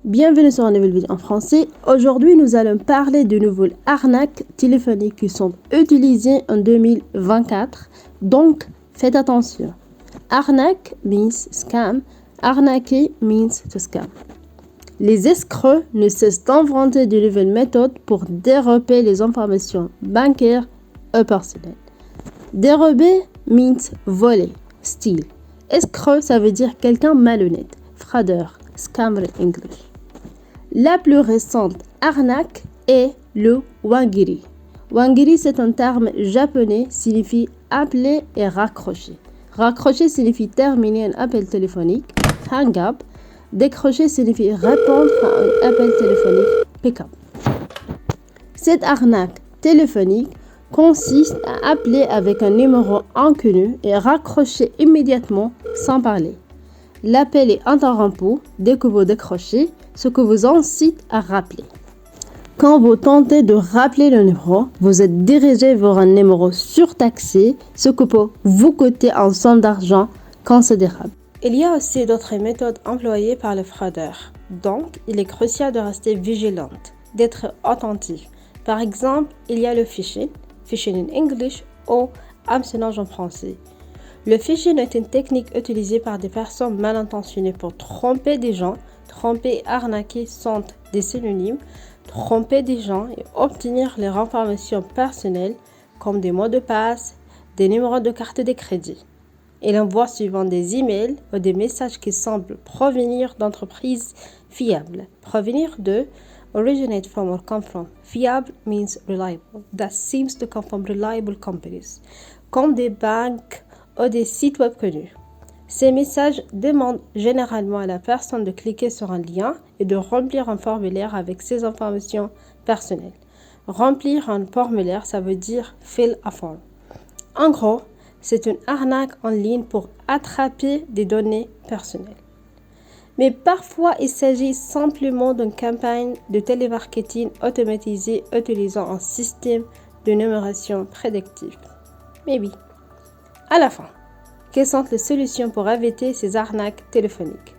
Bienvenue sur une nouvelle vidéo en français. Aujourd'hui, nous allons parler de nouvelles arnaques téléphoniques qui sont utilisées en 2024. Donc, faites attention. Arnaque means scam. Arnaquer means to scam. Les escrocs ne cessent d'inventer de nouvelles méthodes pour dérober les informations bancaires et personnelles. Dérober means voler, steal. Escroc, ça veut dire quelqu'un malhonnête, fraudeur, scammer in English. La plus récente arnaque est le wangiri. Wangiri, c'est un terme japonais, signifie appeler et raccrocher. Raccrocher signifie terminer un appel téléphonique, hang up. Décrocher signifie répondre à un appel téléphonique, pick up. Cette arnaque téléphonique consiste à appeler avec un numéro inconnu et raccrocher immédiatement sans parler. L'appel est interrompu dès que vous décrochez, ce qui vous incite à rappeler. Quand vous tentez de rappeler le numéro, vous êtes dirigé vers un numéro surtaxé, ce qui peut vous coûter une somme d'argent considérable. Il y a aussi d'autres méthodes employées par les fraudeurs. Donc, il est crucial de rester vigilante, d'être attentif. Par exemple, il y a le phishing in English ou hameçonnage en français. Le phishing est une technique utilisée par des personnes mal intentionnées pour tromper des gens. Tromper et arnaquer sont des synonymes. Tromper des gens et obtenir leurs informations personnelles comme des mots de passe, des numéros de carte de crédit. Il envoie souvent des emails ou des messages qui semblent provenir d'entreprises fiables. Provenir de originate from or come from. Fiable means reliable. That seems to come from reliable companies. Comme des banques ou des sites web connus. Ces messages demandent généralement à la personne de cliquer sur un lien et de remplir un formulaire avec ses informations personnelles. Remplir un formulaire, ça veut dire fill a form. En gros, c'est une arnaque en ligne pour attraper des données personnelles. Mais parfois, il s'agit simplement d'une campagne de télémarketing automatisée utilisant un système de numération prédictive. Mais oui. À la fin, quelles sont les solutions pour éviter ces arnaques téléphoniques?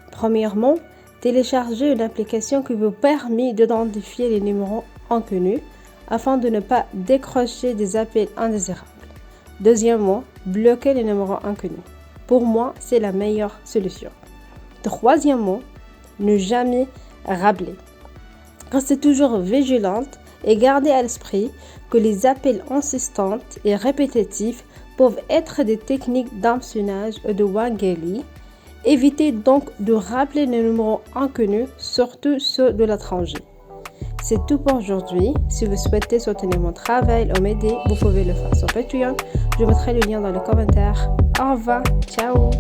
Premièrement, téléchargez une application qui vous permet d'identifier les numéros inconnus afin de ne pas décrocher des appels indésirables. Deuxièmement, bloquez les numéros inconnus. Pour moi, c'est la meilleure solution. Troisièmement, ne jamais rappeler. Restez toujours vigilante et gardez à l'esprit que les appels insistants et répétitifs peuvent être des techniques d'hameçonnage ou de wangiri. Évitez donc de rappeler les numéros inconnus, surtout ceux de l'étranger. C'est tout pour aujourd'hui. Si vous souhaitez soutenir mon travail ou m'aider, vous pouvez le faire sur Patreon. Je mettrai le lien dans les commentaires. Au revoir, ciao!